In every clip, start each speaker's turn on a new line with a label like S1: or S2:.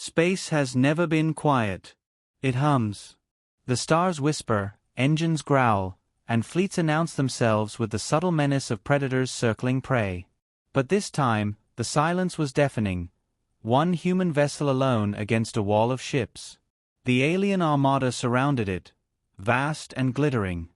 S1: Space has never been quiet. It hums. The stars whisper, engines growl, and fleets announce themselves with the subtle menace of predators circling prey. But this time, the silence was deafening. One human vessel alone against a wall of ships. The alien Armada surrounded it, vast and glittering.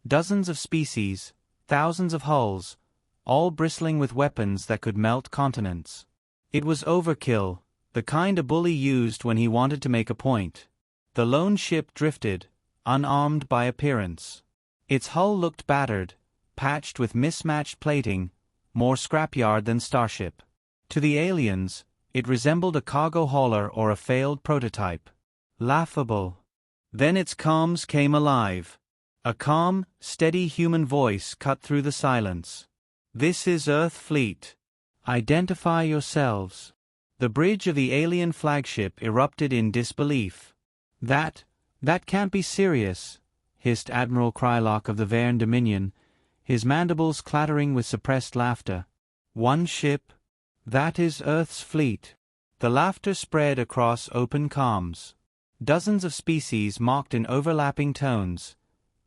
S1: Dozens of species, thousands of hulls, all bristling with weapons that could melt continents. It was overkill, the kind a bully used when he wanted to make a point. The lone ship drifted, unarmed by appearance. Its hull looked battered, patched with mismatched plating, more scrapyard than starship. To the aliens, it resembled a cargo hauler or a failed prototype. Laughable. Then its comms came alive. A calm, steady human voice cut through the silence. "This is Earth Fleet. Identify yourselves." The bridge of the alien flagship erupted in disbelief. That can't be serious," hissed Admiral Krylock of the Verne Dominion, his mandibles clattering with suppressed laughter. "One ship? That is Earth's fleet." The laughter spread across open comms. Dozens of species mocked in overlapping tones.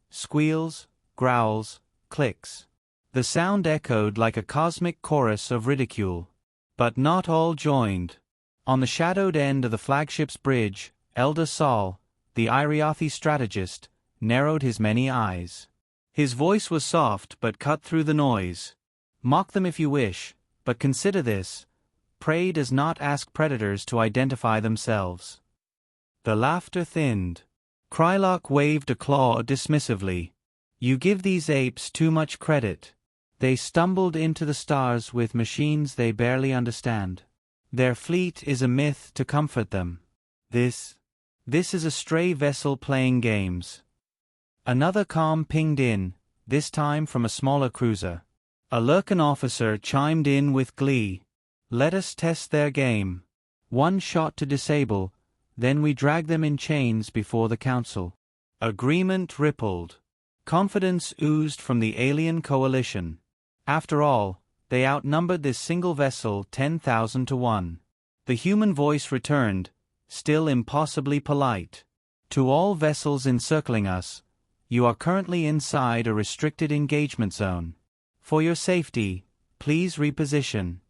S1: Squeals, growls, clicks. The sound echoed like a cosmic chorus of ridicule. But not all joined. On the shadowed end of the flagship's bridge, Elder Sol, the Iriathi strategist, narrowed his many eyes. His voice was soft but cut through the noise. "Mock them if you wish, but consider this. Prey does not ask predators to identify themselves." The laughter thinned. Krylock waved a claw dismissively. "You give these apes too much credit. They stumbled into the stars with machines they barely understand. Their fleet is a myth to comfort them. This is a stray vessel playing games." Another comm pinged in, this time from a smaller cruiser. A Lurkan officer chimed in with glee. "Let us test their game. One shot to disable, then we drag them in chains before the council." Agreement rippled. Confidence oozed from the alien coalition. After all, they outnumbered this single vessel 10,000 to 1. The human voice returned, still impossibly polite. "To all vessels encircling us, you are currently inside a restricted engagement zone. For your safety, please reposition."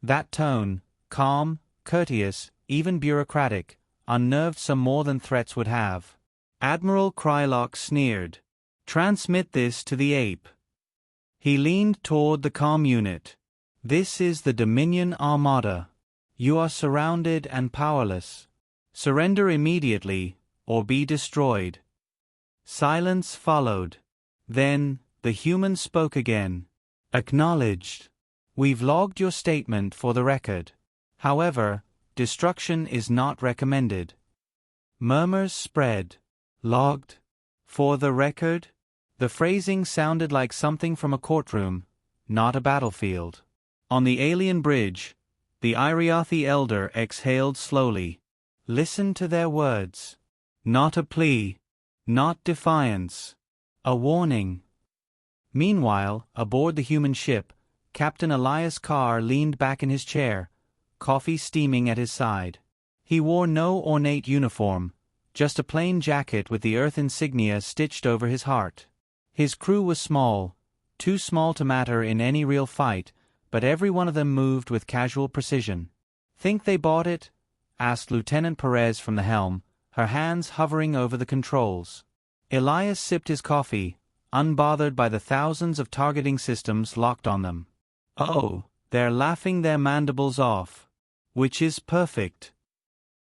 S1: That tone, calm, courteous, even bureaucratic, unnerved some more than threats would have. Admiral Krylock sneered. "Transmit this to the ape." He leaned toward the comm unit. "This is the Dominion Armada. You are surrounded and powerless. Surrender immediately, or be destroyed." Silence followed. Then, the human spoke again. "Acknowledged. We've logged your statement for the record. However, destruction is not recommended." Murmurs spread. "Logged? For the record?" The phrasing sounded like something from a courtroom, not a battlefield. On the alien bridge, the Iriathi elder exhaled slowly. Listen to their words. Not a plea. Not defiance. A warning. Meanwhile, aboard the human ship, Captain Elias Carr leaned back in his chair, coffee steaming at his side. He wore no ornate uniform, just a plain jacket with the Earth insignia stitched over his heart. His crew was small, too small to matter in any real fight, but every one of them moved with casual precision. "Think they bought it?" asked Lieutenant Perez from the helm, her hands hovering over the controls. Elias sipped his coffee, unbothered by the thousands of targeting systems locked on them. "Oh, they're laughing their mandibles off. Which is perfect."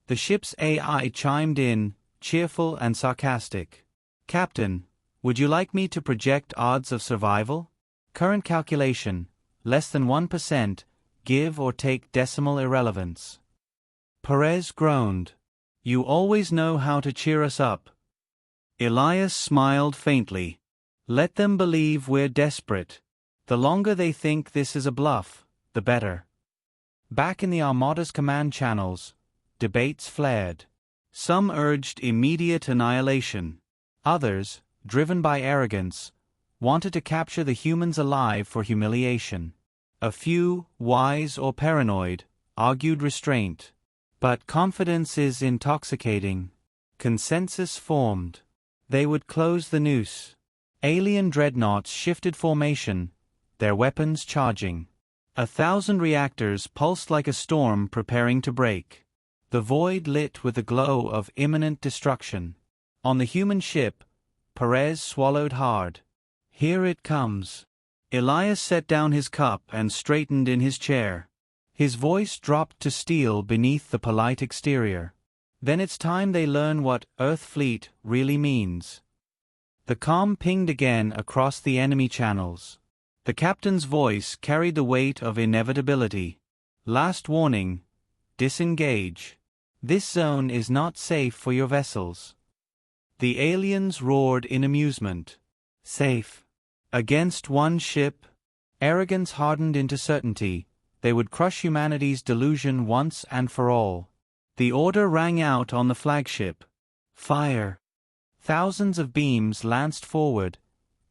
S1: The ship's AI chimed in, cheerful and sarcastic. "Captain, would you like me to project odds of survival? Current calculation, less than 1%, give or take decimal irrelevance." Perez groaned. "You always know how to cheer us up." Elias smiled faintly. "Let them believe we're desperate. The longer they think this is a bluff, the better." Back in the Armada's command channels, debates flared. Some urged immediate annihilation. Others, driven by arrogance, wanted to capture the humans alive for humiliation. A few, wise or paranoid, argued restraint. But confidence is intoxicating. Consensus formed. They would close the noose. Alien dreadnoughts shifted formation, their weapons charging. 1,000 reactors pulsed like a storm preparing to break. The void lit with the glow of imminent destruction. On the human ship, Perez swallowed hard. Here it comes. Elias set down his cup and straightened in his chair. His voice dropped to steel beneath the polite exterior. Then it's time they learn what Earth Fleet really means. The comm pinged again across the enemy channels. The captain's voice carried the weight of inevitability. Last warning. Disengage. This zone is not safe for your vessels. The aliens roared in amusement. Safe. Against one ship? Arrogance hardened into certainty. They would crush humanity's delusion once and for all. The order rang out on the flagship. Fire. Thousands of beams lanced forward,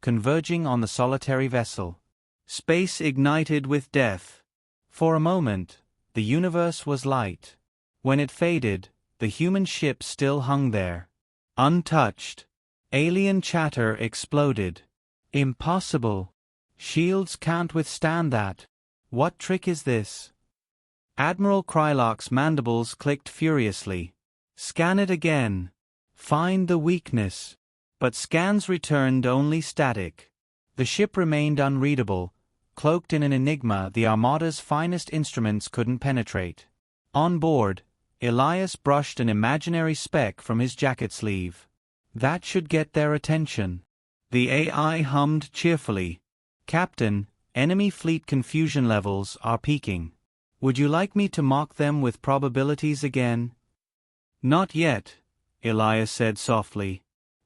S1: converging on the solitary vessel. Space ignited with death. For a moment, the universe was light. When it faded, the human ship still hung there. Untouched. Alien chatter exploded. Impossible. Shields can't withstand that. What trick is this? Admiral Krylock's mandibles clicked furiously. Scan it again. Find the weakness. But scans returned only static. The ship remained unreadable, cloaked in an enigma the Armada's finest instruments couldn't penetrate. On board, Elias brushed an imaginary speck from his jacket sleeve. That should get their attention. The AI hummed cheerfully. Captain, enemy fleet confusion levels are peaking. Would you like me to mock them with probabilities again? Not yet, Elias said softly.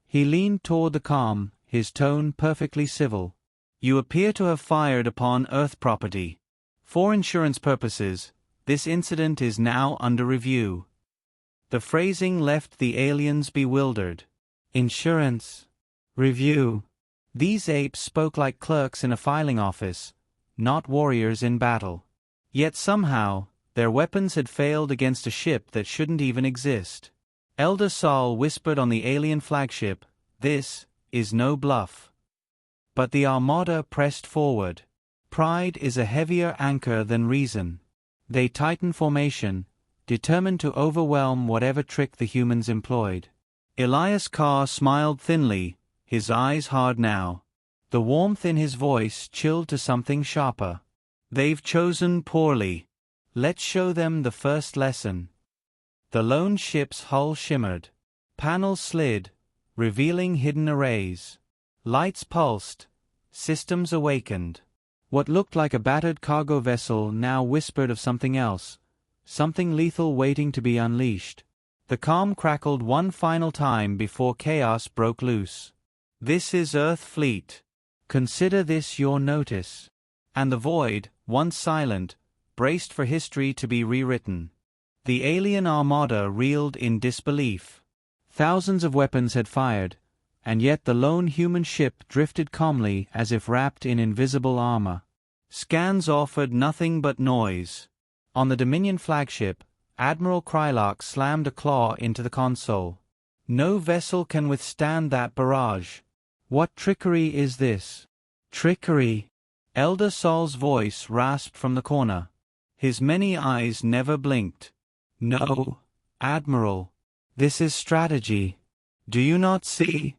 S1: He leaned toward the comm, his tone perfectly civil. You appear to have fired upon Earth property. For insurance purposes, this incident is now under review. The phrasing left the aliens bewildered. Insurance. Review. These apes spoke like clerks in a filing office, not warriors in battle. Yet somehow, their weapons had failed against a ship that shouldn't even exist. Elder Saul whispered on the alien flagship, "This is no bluff." But the Armada pressed forward. Pride is a heavier anchor than reason. They tightened formation, determined to overwhelm whatever trick the humans employed. Elias Carr smiled thinly, his eyes hard now. The warmth in his voice chilled to something sharper. They've chosen poorly. Let's show them the first lesson. The lone ship's hull shimmered. Panels slid, revealing hidden arrays. Lights pulsed. Systems awakened. What looked like a battered cargo vessel now whispered of something else, something lethal waiting to be unleashed. The comm crackled one final time before chaos broke loose. This is Earth Fleet. Consider this your notice. And the void, once silent, braced for history to be rewritten. The alien Armada reeled in disbelief. Thousands of weapons had fired, and yet the lone human ship drifted calmly as if wrapped in invisible armor. Scans offered nothing but noise. On the Dominion flagship, Admiral Krylock slammed a claw into the console. No vessel can withstand that barrage. What trickery is this? Trickery. Elder Saul's voice rasped from the corner. His many eyes never blinked. No, Admiral. This is strategy. Do you not see?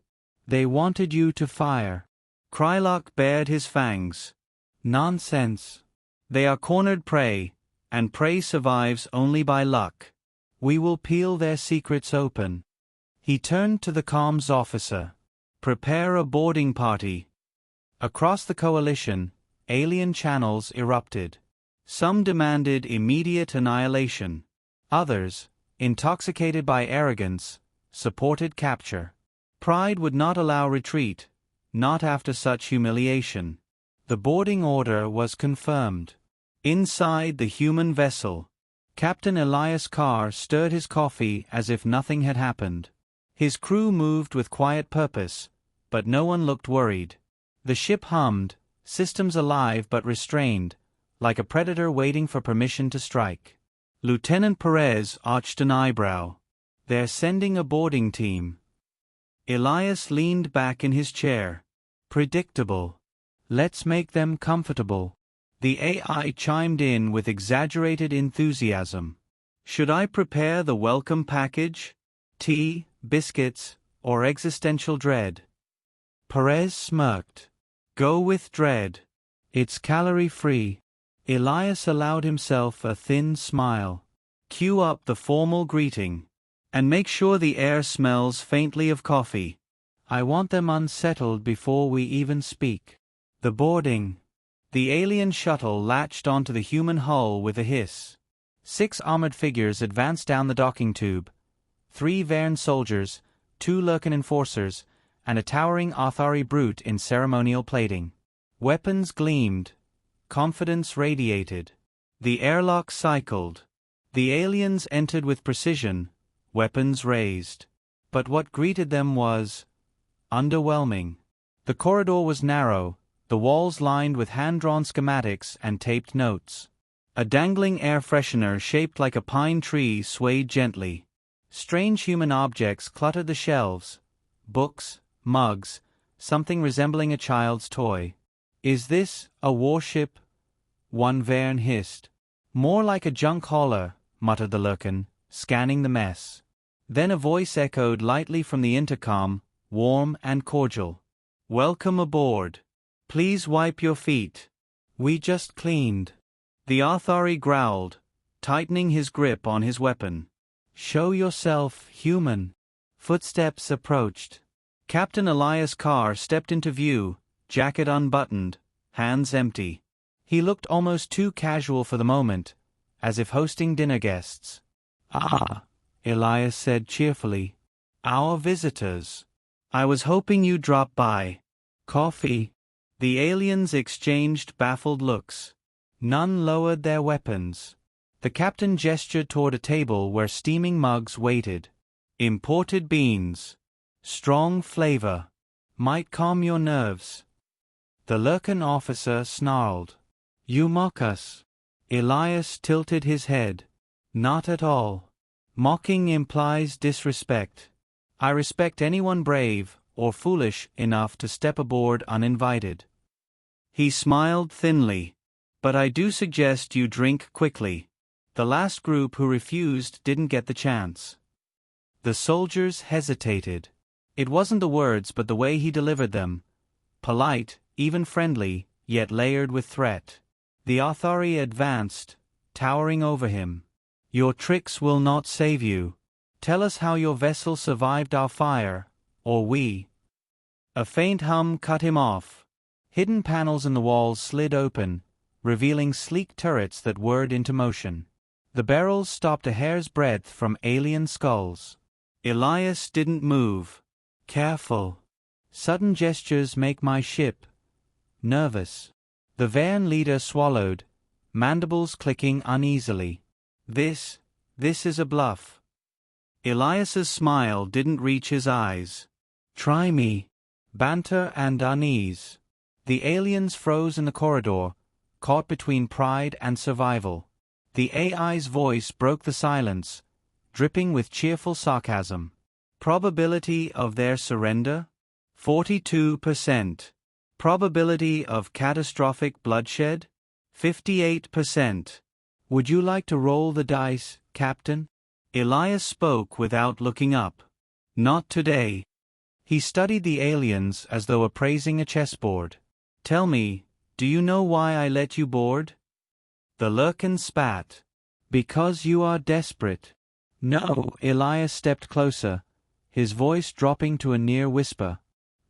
S1: They wanted you to fire. Krylock bared his fangs. Nonsense. They are cornered prey, and prey survives only by luck. We will peel their secrets open. He turned to the comms officer. Prepare a boarding party. Across the coalition, alien channels erupted. Some demanded immediate annihilation. Others, intoxicated by arrogance, supported capture. Pride would not allow retreat, not after such humiliation. The boarding order was confirmed. Inside the human vessel, Captain Elias Carr stirred his coffee as if nothing had happened. His crew moved with quiet purpose, but no one looked worried. The ship hummed, systems alive but restrained, like a predator waiting for permission to strike. Lieutenant Perez arched an eyebrow. They're sending a boarding team. Elias leaned back in his chair. Predictable. Let's make them comfortable. The AI chimed in with exaggerated enthusiasm. Should I prepare the welcome package? Tea, biscuits, or existential dread? Perez smirked. Go with dread. It's calorie-free. Elias allowed himself a thin smile. Cue up the formal greeting. And make sure the air smells faintly of coffee. I want them unsettled before we even speak. The boarding. The alien shuttle latched onto the human hull with a hiss. 6 armored figures advanced down the docking tube. 3 Verne soldiers, 2 Lurkan enforcers, and a towering Athari brute in ceremonial plating. Weapons gleamed. Confidence radiated. The airlock cycled. The aliens entered with precision, weapons raised. But what greeted them was underwhelming. The corridor was narrow, the walls lined with hand-drawn schematics and taped notes. A dangling air freshener shaped like a pine tree swayed gently. Strange human objects cluttered the shelves. Books, mugs, something resembling a child's toy. Is this a warship? One Verne hissed. More like a junk hauler, muttered the Lurkan, scanning the mess. Then a voice echoed lightly from the intercom, warm and cordial. Welcome aboard. Please wipe your feet. We just cleaned. The Athari growled, tightening his grip on his weapon. Show yourself human. Footsteps approached. Captain Elias Carr stepped into view, jacket unbuttoned, hands empty. He looked almost too casual for the moment, as if hosting dinner guests. Ah, Elias said cheerfully. Our visitors. I was hoping you'd drop by. Coffee. The aliens exchanged baffled looks. None lowered their weapons. The captain gestured toward a table where steaming mugs waited. Imported beans. Strong flavor. Might calm your nerves. The Lurkan officer snarled. You mock us. Elias tilted his head. Not at all. Mocking implies disrespect. I respect anyone brave or foolish enough to step aboard uninvited. He smiled thinly. But I do suggest you drink quickly. The last group who refused didn't get the chance. The soldiers hesitated. It wasn't the words but the way he delivered them. Polite, even friendly, yet layered with threat. The Athari advanced, towering over him. Your tricks will not save you. Tell us how your vessel survived our fire, or we. A faint hum cut him off. Hidden panels in the walls slid open, revealing sleek turrets that whirred into motion. The barrels stopped a hair's breadth from alien skulls. Elias didn't move. Careful. Sudden gestures make my ship nervous. The Verne leader swallowed, mandibles clicking uneasily. This is a bluff. Elias's smile didn't reach his eyes. Try me. Banter and unease. The aliens froze in the corridor, caught between pride and survival. The AI's voice broke the silence, dripping with cheerful sarcasm. Probability of their surrender? 42%. Probability of catastrophic bloodshed? 58%. Would you like to roll the dice, Captain? Elias spoke without looking up. Not today. He studied the aliens as though appraising a chessboard. Tell me, do you know why I let you board? The Lurkan spat. Because you are desperate. No. Elias stepped closer, his voice dropping to a near whisper.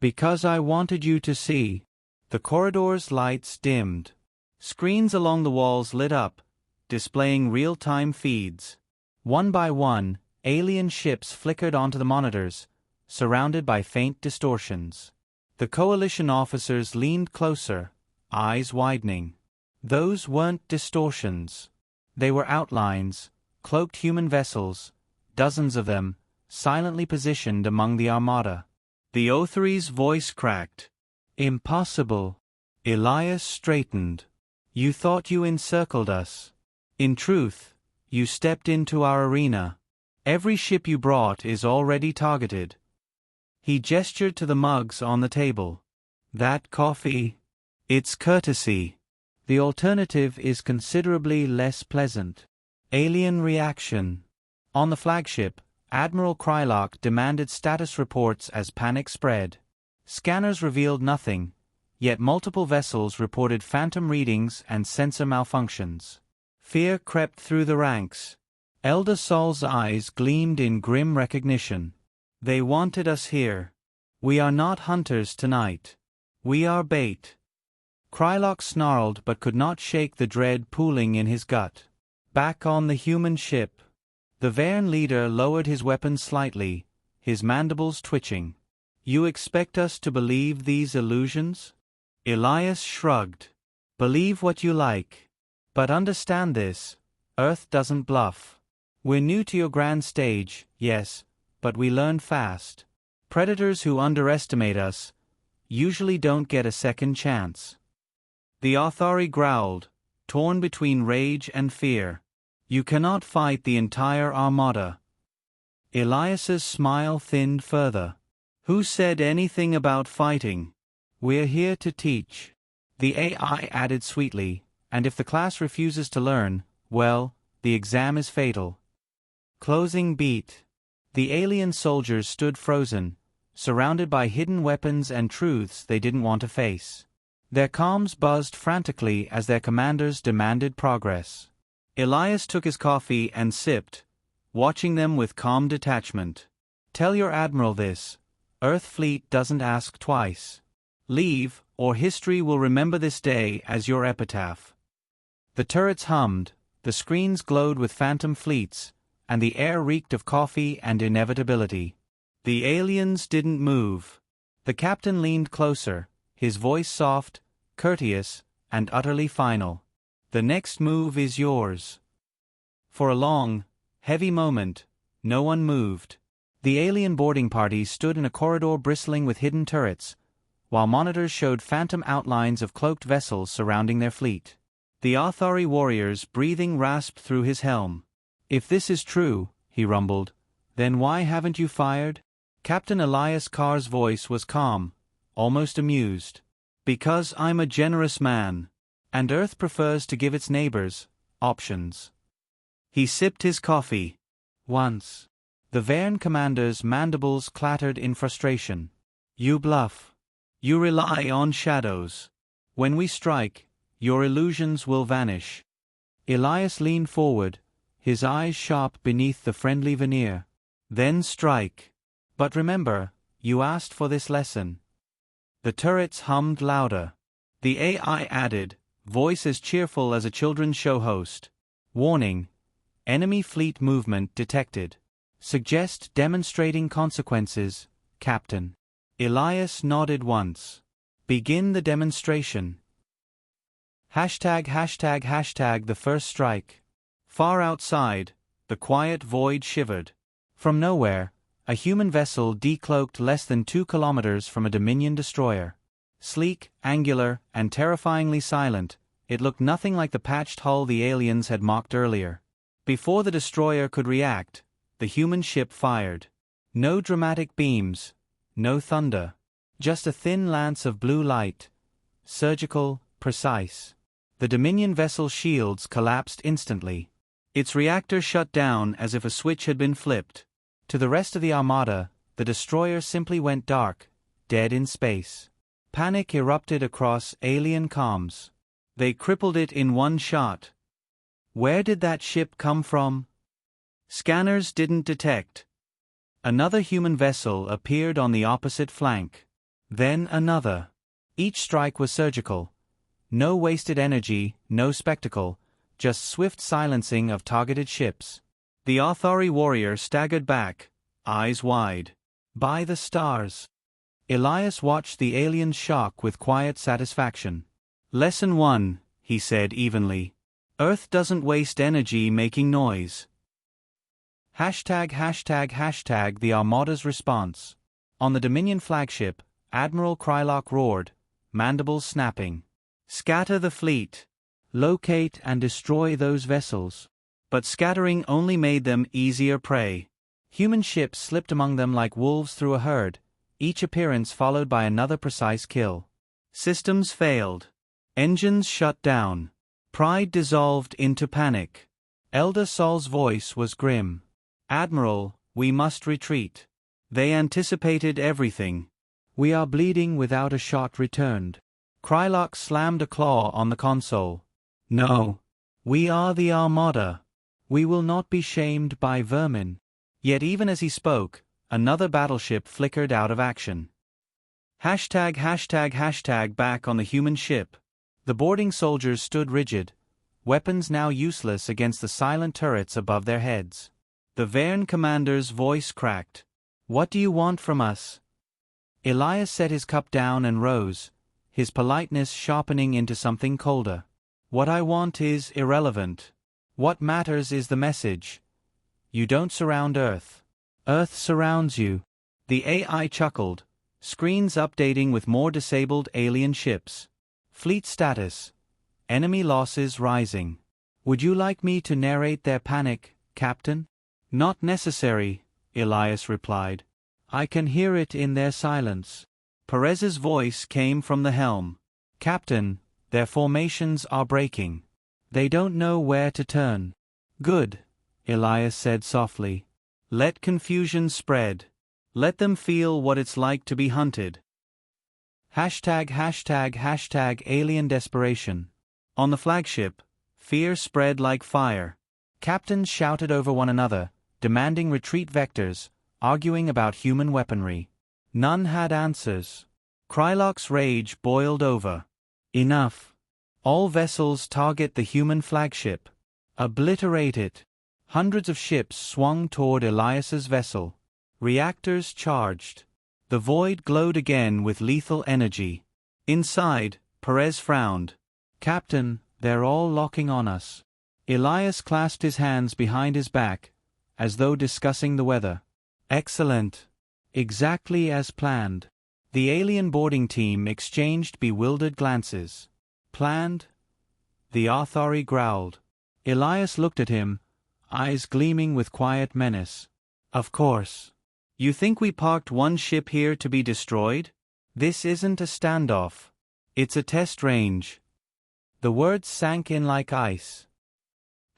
S1: Because I wanted you to see. The corridor's lights dimmed. Screens along the walls lit up, displaying real-time feeds. One by one, alien ships flickered onto the monitors, surrounded by faint distortions. The Coalition officers leaned closer, eyes widening. Those weren't distortions. They were outlines, cloaked human vessels, dozens of them, silently positioned among the Armada. The Othari's voice cracked. Impossible. Elias straightened. You thought you encircled us. In truth, You stepped into our arena. Every ship you brought is already targeted. He gestured to the mugs on the table. That coffee? It's courtesy. The alternative is considerably less pleasant. Alien reaction. On the flagship, Admiral Krylock demanded status reports as panic spread. Scanners revealed nothing, yet multiple vessels reported phantom readings and sensor malfunctions. Fear crept through the ranks. Elder Sol's eyes gleamed in grim recognition. They wanted us here. We are not hunters tonight. We are bait. Krylock snarled but could not shake the dread pooling in his gut. Back on the human ship. The Verne leader lowered his weapon slightly, his mandibles twitching. You expect us to believe these illusions? Elias shrugged. Believe what you like. But understand this, Earth doesn't bluff. We're new to your grand stage, yes, but we learn fast. Predators who underestimate us usually don't get a second chance. The Athari growled, torn between rage and fear. You cannot fight the entire Armada. Elias's smile thinned further. Who said anything about fighting? We're here to teach. The AI added sweetly, and if the class refuses to learn, well, the exam is fatal. Closing beat. The alien soldiers stood frozen, surrounded by hidden weapons and truths they didn't want to face. Their comms buzzed frantically as their commanders demanded progress. Elias took his coffee and sipped, watching them with calm detachment. Tell your admiral this. Earth fleet doesn't ask twice. Leave, or history will remember this day as your epitaph. The turrets hummed, the screens glowed with phantom fleets, and the air reeked of coffee and inevitability. The aliens didn't move. The captain leaned closer, his voice soft, courteous, and utterly final. The next move is yours. For a long, heavy moment, no one moved. The alien boarding party stood in a corridor bristling with hidden turrets, while monitors showed phantom outlines of cloaked vessels surrounding their fleet. The Athari warrior's breathing rasped through his helm. If this is true, he rumbled, then why haven't you fired? Captain Elias Carr's voice was calm, almost amused. Because I'm a generous man, and Earth prefers to give its neighbors options. He sipped his coffee. Once. The Verne commander's mandibles clattered in frustration. You bluff. You rely on shadows. When we strike, your illusions will vanish. Elias leaned forward, his eyes sharp beneath the friendly veneer. Then strike. But remember, you asked for this lesson. The turrets hummed louder. The AI added, voice as cheerful as a children's show host. Warning. Enemy fleet movement detected. Suggest demonstrating consequences, Captain. Elias nodded once. Begin the demonstration. #### the first strike. Far outside, the quiet void shivered. From nowhere, a human vessel decloaked less than 2 kilometers from a Dominion destroyer. Sleek, angular, and terrifyingly silent, it looked nothing like the patched hull the aliens had mocked earlier. Before the destroyer could react, the human ship fired. No dramatic beams, no thunder. Just a thin lance of blue light. Surgical, precise. The Dominion vessel's shields collapsed instantly. Its reactor shut down as if a switch had been flipped. To the rest of the Armada, the destroyer simply went dark, dead in space. Panic erupted across alien comms. They crippled it in one shot. Where did that ship come from? Scanners didn't detect. Another human vessel appeared on the opposite flank. Then another. Each strike was surgical. No wasted energy, no spectacle, just swift silencing of targeted ships. The Athari warrior staggered back, eyes wide. By the stars. Elias watched the alien's shock with quiet satisfaction. Lesson 1, he said evenly. Earth doesn't waste energy making noise. #### the Armada's response. On the Dominion flagship, Admiral Krylock roared, mandibles snapping. Scatter the fleet. Locate and destroy those vessels. but scattering only made them easier prey. Human ships slipped among them like wolves through a herd, each appearance followed by another precise kill. Systems failed. Engines shut down. Pride dissolved into panic. Elder Sol's voice was grim. "Admiral, we must retreat." They anticipated everything. "We are bleeding without a shot returned." Krylock slammed a claw on the console. "No. We are the Armada. We will not be shamed by vermin." Yet even as he spoke, another battleship flickered out of action. Hashtag back on the human ship. The boarding soldiers stood rigid, weapons now useless against the silent turrets above their heads. The Verne commander's voice cracked. "What do you want from us?" Elias set his cup down and rose, his politeness sharpening into something colder. "What I want is irrelevant. What matters is the message. You don't surround Earth. Earth surrounds you." The AI chuckled, screens updating with more disabled alien ships. Fleet status. Enemy losses rising. "Would you like me to narrate their panic, Captain?" "Not necessary," Elias replied. "I can hear it in their silence." Perez's voice came from the helm. "Captain, their formations are breaking. They don't know where to turn." "Good," Elias said softly. "Let confusion spread. Let them feel what it's like to be hunted." Hashtag alien desperation. On the flagship, fear spread like fire. Captains shouted over one another, demanding retreat vectors, arguing about human weaponry. None had answers. Krylock's rage boiled over. "Enough. All vessels target the human flagship. Obliterate it." Hundreds of ships swung toward Elias's vessel. Reactors charged. The void glowed again with lethal energy. Inside, Perez frowned. "Captain, they're all locking on us." Elias clasped his hands behind his back, as though discussing the weather. "Excellent. Exactly as planned." The alien boarding team exchanged bewildered glances. "Planned?" The Arthari growled. Elias looked at him, eyes gleaming with quiet menace. "Of course. You think we parked one ship here to be destroyed? This isn't a standoff. It's a test range." The words sank in like ice.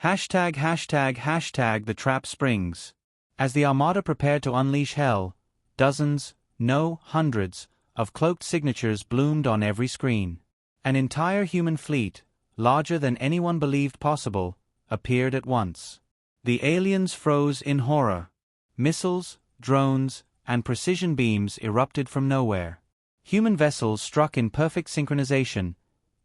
S1: Hashtag the trap springs. As the Armada prepared to unleash hell, dozens, no, hundreds, of cloaked signatures bloomed on every screen. An entire human fleet, larger than anyone believed possible, appeared at once. The aliens froze in horror. Missiles, drones, and precision beams erupted from nowhere. Human vessels struck in perfect synchronization,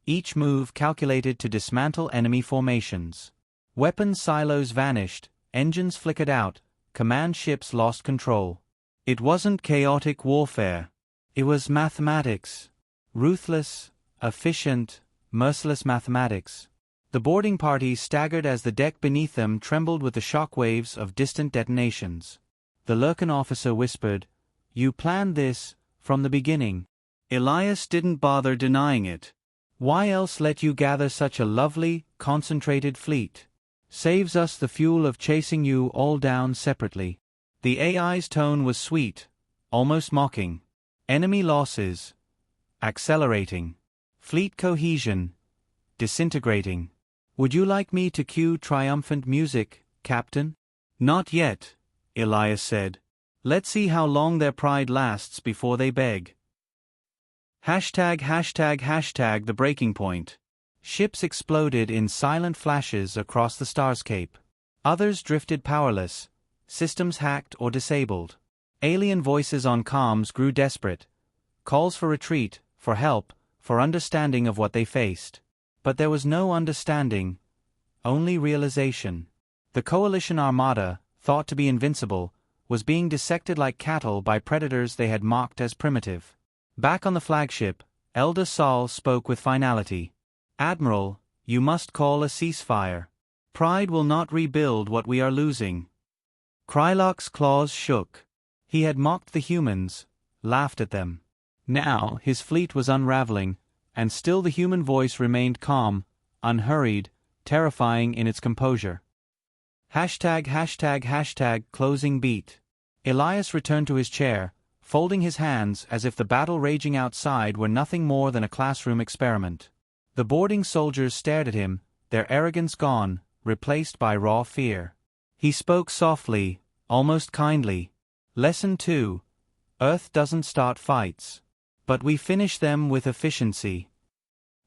S1: each move calculated to dismantle enemy formations. Weapon silos vanished, engines flickered out, command ships lost control. It wasn't chaotic warfare. It was mathematics. Ruthless, efficient, merciless mathematics. The boarding party staggered as the deck beneath them trembled with the shock waves of distant detonations. The Lurkin officer whispered, "You planned this, from the beginning." Elias didn't bother denying it. "Why else let you gather such a lovely, concentrated fleet? Saves us the fuel of chasing you all down separately." The AI's tone was sweet, almost mocking. "Enemy losses. Accelerating. Fleet cohesion. Disintegrating. Would you like me to cue triumphant music, Captain?" "Not yet," Elias said. "Let's see how long their pride lasts before they beg." Hashtag the breaking point. Ships exploded in silent flashes across the starscape. Others drifted powerless, systems hacked or disabled. Alien voices on comms grew desperate. Calls for retreat, for help, for understanding of what they faced. But there was no understanding, only realization. The Coalition Armada, thought to be invincible, was being dissected like cattle by predators they had mocked as primitive. Back on the flagship, Elder Sol spoke with finality. "Admiral, you must call a ceasefire. Pride will not rebuild what we are losing." Krylock's claws shook. He had mocked the humans, laughed at them. Now his fleet was unraveling, and still the human voice remained calm, unhurried, terrifying in its composure. Closing beat. Elias returned to his chair, folding his hands as if the battle raging outside were nothing more than a classroom experiment. The boarding soldiers stared at him, their arrogance gone, replaced by raw fear. He spoke softly, almost kindly. Lesson 2. Earth doesn't start fights. But we finish them with efficiency.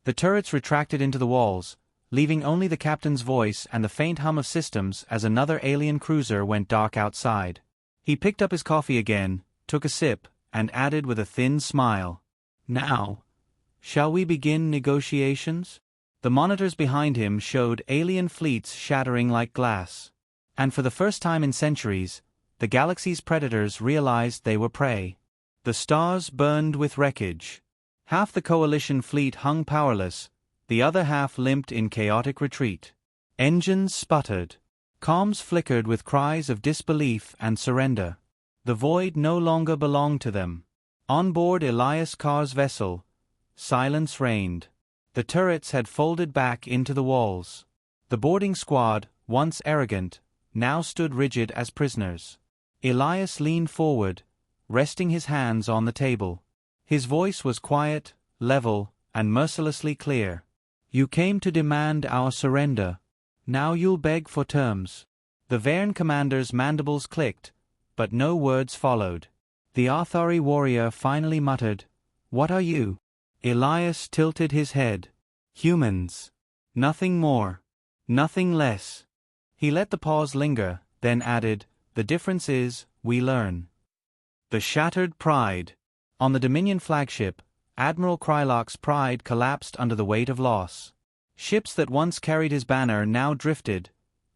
S1: The turrets retracted into the walls, leaving only the captain's voice and the faint hum of systems as another alien cruiser went dark outside. He picked up his coffee again, took a sip, and added with a thin smile, "Now, shall we begin negotiations?" The monitors behind him showed alien fleets shattering like glass. And for the first time in centuries, the galaxy's predators realized they were prey. The stars burned with wreckage. Half the coalition fleet hung powerless, the other half limped in chaotic retreat. Engines sputtered. Comms flickered with cries of disbelief and surrender. The void no longer belonged to them. On board Elias Carr's vessel, silence reigned. The turrets had folded back into the walls. The boarding squad, once arrogant, now stood rigid as prisoners. Elias leaned forward, resting his hands on the table. His voice was quiet, level, and mercilessly clear. "You came to demand our surrender. Now you'll beg for terms." The Verne commander's mandibles clicked, but no words followed. The Arthari warrior finally muttered, "What are you?" Elias tilted his head. "Humans. Nothing more. Nothing less." He let the pause linger, then added, "The difference is, we learn." The shattered pride. On the Dominion flagship, Admiral Krylock's pride collapsed under the weight of loss. Ships that once carried his banner now drifted,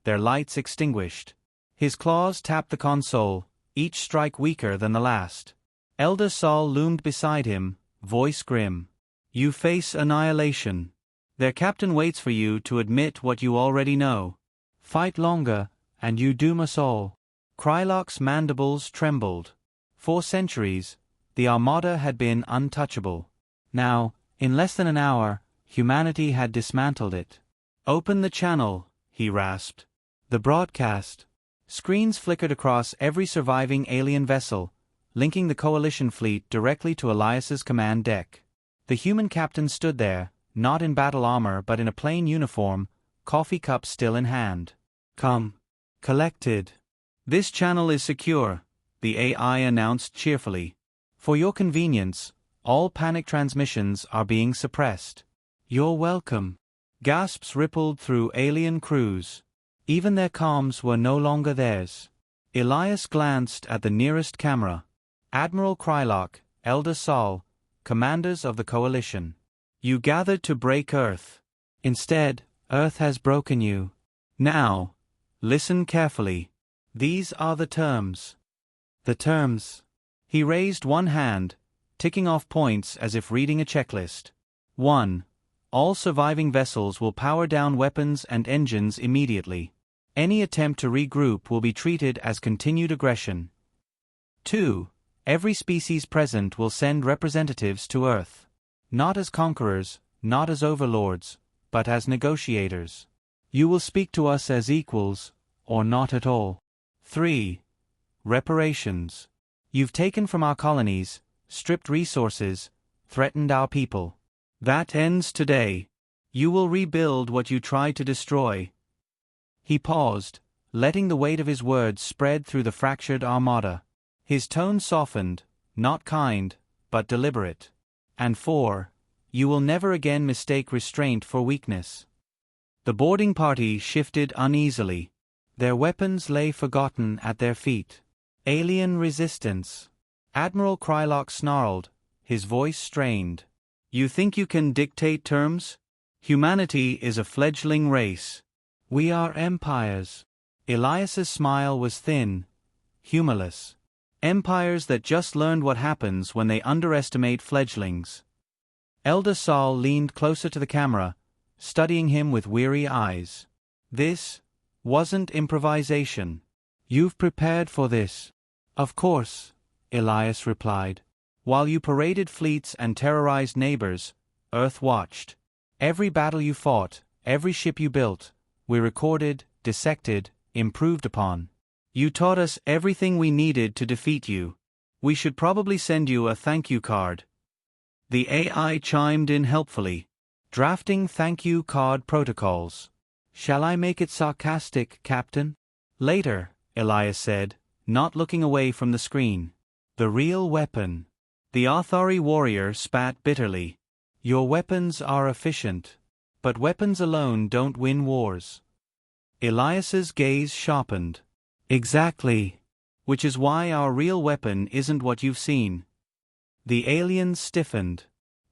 S1: their lights extinguished. His claws tapped the console, each strike weaker than the last. Elder Sol loomed beside him, voice grim. "You face annihilation. Their captain waits for you to admit what you already know. Fight longer, and you doom us all." Krylock's mandibles trembled. For centuries, the Armada had been untouchable. Now, in less than an hour, humanity had dismantled it. "Open the channel," he rasped. The broadcast. Screens flickered across every surviving alien vessel, linking the coalition fleet directly to Elias's command deck. The human captain stood there, not in battle armor but in a plain uniform, coffee cup still in hand. "Come." Collected. "This channel is secure," the AI announced cheerfully. "For your convenience, all panic transmissions are being suppressed." "You're welcome." Gasps rippled through alien crews. Even their comms were no longer theirs. Elias glanced at the nearest camera. Admiral Krylock, Elder Sol, commanders of the coalition. "You gathered to break Earth. Instead, Earth has broken you. Now, listen carefully. These are the terms." The terms. He raised one hand, ticking off points as if reading a checklist. 1. All surviving vessels will power down weapons and engines immediately. Any attempt to regroup will be treated as continued aggression. 2. Every species present will send representatives to Earth. Not as conquerors, not as overlords, but as negotiators. You will speak to us as equals, or not at all. 3. Reparations. You've taken from our colonies, stripped resources, threatened our people. That ends today. You will rebuild what you tried to destroy. He paused, letting the weight of his words spread through the fractured Armada. His tone softened, not kind, but deliberate. And 4. You will never again mistake restraint for weakness. The boarding party shifted uneasily. Their weapons lay forgotten at their feet. Alien resistance. Admiral Krylock snarled, his voice strained. "You think you can dictate terms? Humanity is a fledgling race. We are empires." Elias's smile was thin, humorless. Empires that just learned what happens when they underestimate fledglings. Elder Sol leaned closer to the camera, studying him with weary eyes. "This wasn't improvisation. You've prepared for this." "Of course," Elias replied. "While you paraded fleets and terrorized neighbors, Earth watched. Every battle you fought, every ship you built, we recorded, dissected, improved upon. You taught us everything we needed to defeat you. We should probably send you a thank you card. The AI chimed in helpfully. Drafting thank you card protocols. Shall I make it sarcastic, Captain? Later, Elias said, not looking away from the screen. The real weapon. The Athari warrior spat bitterly. Your weapons are efficient. But weapons alone don't win wars. Elias's gaze sharpened. Exactly. Which is why our real weapon isn't what you've seen. The aliens stiffened.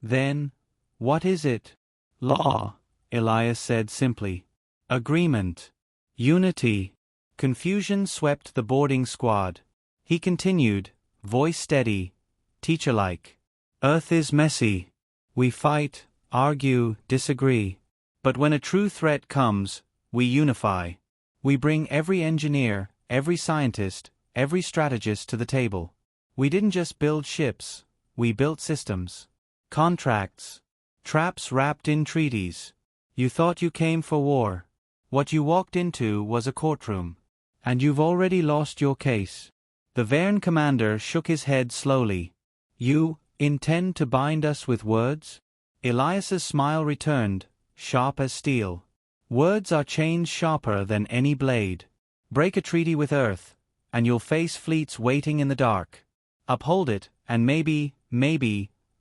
S1: Then, what is it? Law, Elias said simply. Agreement. Unity. Confusion swept the boarding squad. He continued, voice steady, teacher-like. Earth is messy. We fight, argue, disagree. But when a true threat comes, we unify. We bring every engineer, every scientist, every strategist to the table. We didn't just build ships, we built systems. Contracts. Traps wrapped in treaties. You thought you came for war. What you walked into was a courtroom. And you've already lost your case. The Verne commander shook his head slowly. You intend to bind us with words? Elias's smile returned, sharp as steel. Words are chains sharper than any blade. Break a treaty with Earth, and you'll face fleets waiting in the dark. Uphold it, and maybe,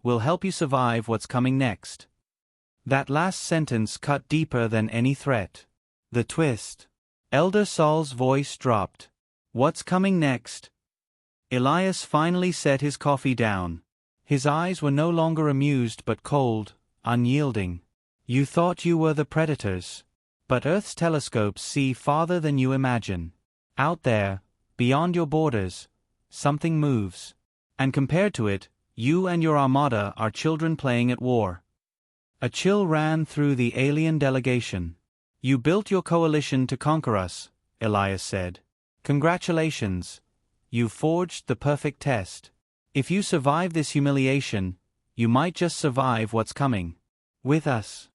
S1: we'll help you survive what's coming next. That last sentence cut deeper than any threat. The twist. Elder Saul's voice dropped. What's coming next? Elias finally set his coffee down. His eyes were no longer amused but cold, unyielding. You thought you were the predators. But Earth's telescopes see farther than you imagine. Out there, beyond your borders, something moves. And compared to it, you and your Armada are children playing at war. A chill ran through the alien delegation. You built your coalition to conquer us, Elias said. Congratulations. You forged the perfect test. If you survive this humiliation, you might just survive what's coming. With us.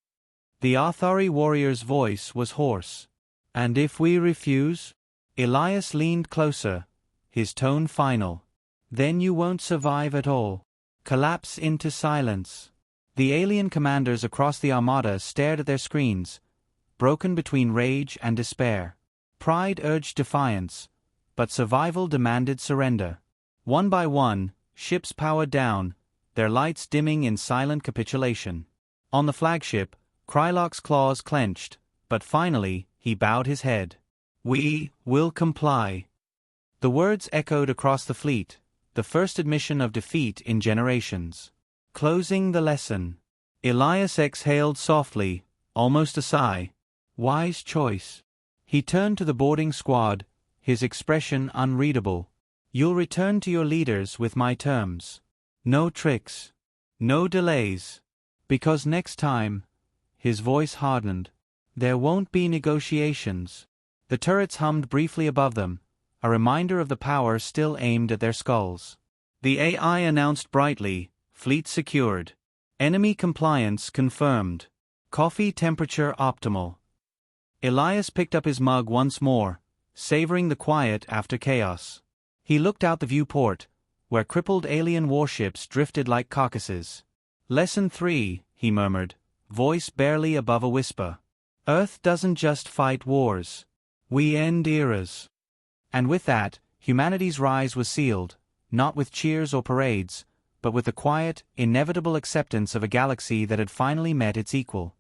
S1: The Athari warrior's voice was hoarse. And if we refuse? Elias leaned closer, his tone final. Then you won't survive at all. Collapse into silence. The alien commanders across the Armada stared at their screens, broken between rage and despair. Pride urged defiance, but survival demanded surrender. One by one, ships powered down, their lights dimming in silent capitulation. On the flagship, Krylok's claws clenched, but finally, he bowed his head. We will comply. The words echoed across the fleet, the first admission of defeat in generations. Closing the lesson. Elias exhaled softly, almost a sigh. Wise choice. He turned to the boarding squad, his expression unreadable. You'll return to your leaders with my terms. No tricks. No delays. Because next time, his voice hardened, there won't be negotiations. The turrets hummed briefly above them, a reminder of the power still aimed at their skulls. The AI announced brightly, fleet secured. Enemy compliance confirmed. Coffee temperature optimal. Elias picked up his mug once more, savoring the quiet after chaos. He looked out the viewport, where crippled alien warships drifted like carcasses. Lesson 3, he murmured, voice barely above a whisper. Earth doesn't just fight wars. We end eras. And with that, humanity's rise was sealed, not with cheers or parades, but with the quiet, inevitable acceptance of a galaxy that had finally met its equal.